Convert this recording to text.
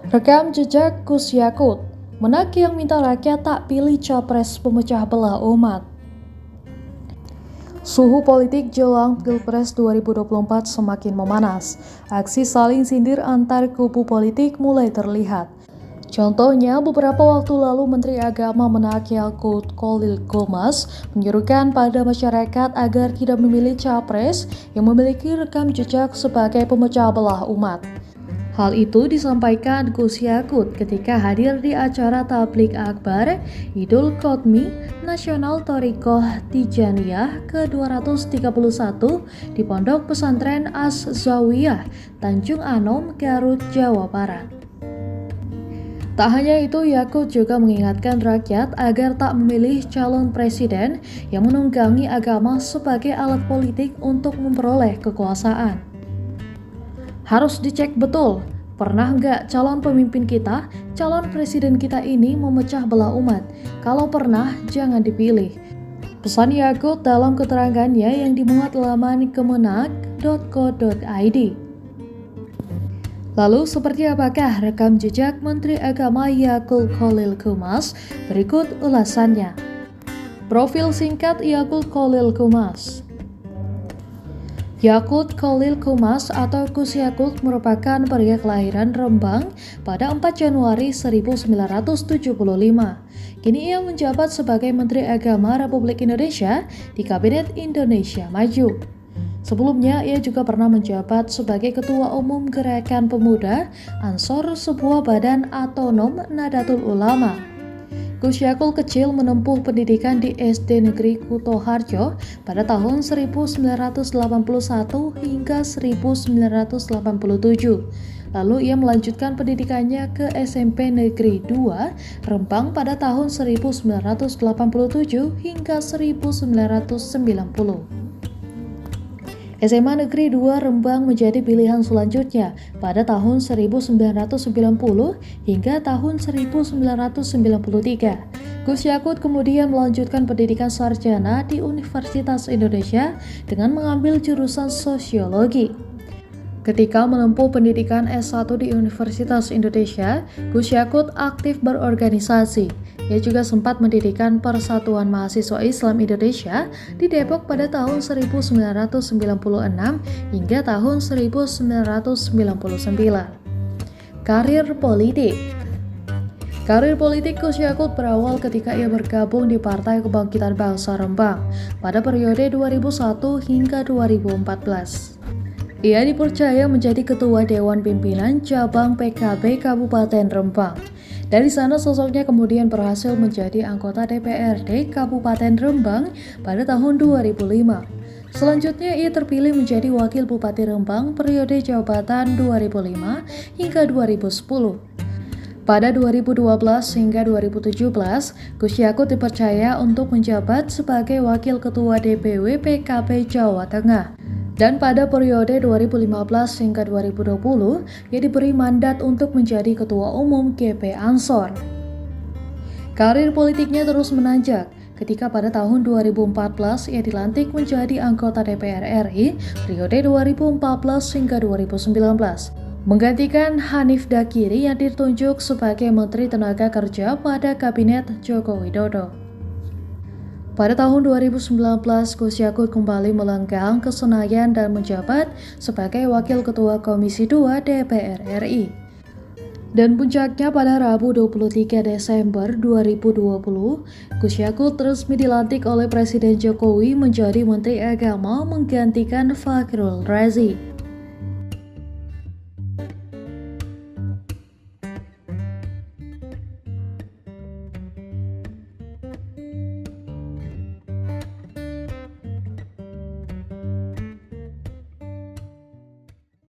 Rekam jejak Gus Yakut, Menak yang minta rakyat tak pilih capres pemecah belah umat. Suhu politik jelang Pilpres 2024 semakin memanas. Aksi saling sindir antar kubu politik mulai terlihat. Contohnya, beberapa waktu lalu Menteri Agama Menak Yakut Khalil Qomas menyerukan pada masyarakat agar tidak memilih capres yang memiliki rekam jejak sebagai pemecah belah umat. Hal itu disampaikan Gus Yakut ketika hadir di acara Tabligh Akbar Idul Qodmi Nasional Thariqah Tijaniyah ke-231 di Pondok Pesantren Az-Zawiyah, Tanjung Anom, Garut, Jawa Barat. Tak hanya itu, Yakut juga mengingatkan rakyat agar tak memilih calon presiden yang menunggangi agama sebagai alat politik untuk memperoleh kekuasaan. Harus dicek betul, pernah nggak calon pemimpin kita, calon presiden kita ini memecah belah umat? Kalau pernah, jangan dipilih. Pesan Yakut dalam keterangannya yang dimuat laman kemenak.co.id. Lalu seperti apakah rekam jejak Menteri Agama Yakut Khalil Qomas? Berikut ulasannya. Profil singkat Yakut Khalil Qomas. Yakut Khalil Qomas atau Gus Yakut merupakan pria kelahiran Rembang pada 4 Januari 1975. Kini ia menjabat sebagai Menteri Agama Republik Indonesia di Kabinet Indonesia Maju. Sebelumnya, ia juga pernah menjabat sebagai Ketua Umum Gerakan Pemuda Ansor, sebuah badan otonom Nahdlatul Ulama. Gus Yakut kecil menempuh pendidikan di SD Negeri Kutoharjo pada tahun 1981 hingga 1987. Lalu ia melanjutkan pendidikannya ke SMP Negeri 2 Rembang pada tahun 1987 hingga 1990. SMA Negeri 2 Rembang menjadi pilihan selanjutnya pada tahun 1990 hingga tahun 1993. Gus Yakut kemudian melanjutkan pendidikan sarjana di Universitas Indonesia dengan mengambil jurusan sosiologi. Ketika menempuh pendidikan S1 di Universitas Indonesia, Gus Yakut aktif berorganisasi. Ia juga sempat mendirikan Persatuan Mahasiswa Islam Indonesia di Depok pada tahun 1996 hingga tahun 1999. Karir politik. Karir politik Gus Yakut berawal ketika ia bergabung di Partai Kebangkitan Bangsa Rembang pada periode 2001 hingga 2014. Ia dipercaya menjadi Ketua Dewan Pimpinan Cabang PKB Kabupaten Rembang. Dari sana sosoknya kemudian berhasil menjadi anggota DPRD Kabupaten Rembang pada tahun 2005. Selanjutnya ia terpilih menjadi Wakil Bupati Rembang periode jabatan 2005 hingga 2010. Pada 2012 hingga 2017, Gus Yakut dipercaya untuk menjabat sebagai Wakil Ketua DPW PKB Jawa Tengah. Dan pada periode 2015 hingga 2020, ia diberi mandat untuk menjadi Ketua Umum GP Ansor. Karir politiknya terus menanjak ketika pada tahun 2014 ia dilantik menjadi anggota DPR RI periode 2014 hingga 2019, menggantikan Hanif Dakiri yang ditunjuk sebagai Menteri Tenaga Kerja pada Kabinet Joko Widodo. Pada tahun 2019, Gus Yakut kembali melenggang ke Senayan dan menjabat sebagai Wakil Ketua Komisi 2 DPR RI. Dan puncaknya pada Rabu 23 Desember 2020, Gus Yakut resmi dilantik oleh Presiden Jokowi menjadi Menteri Agama menggantikan Fakhrul Razi.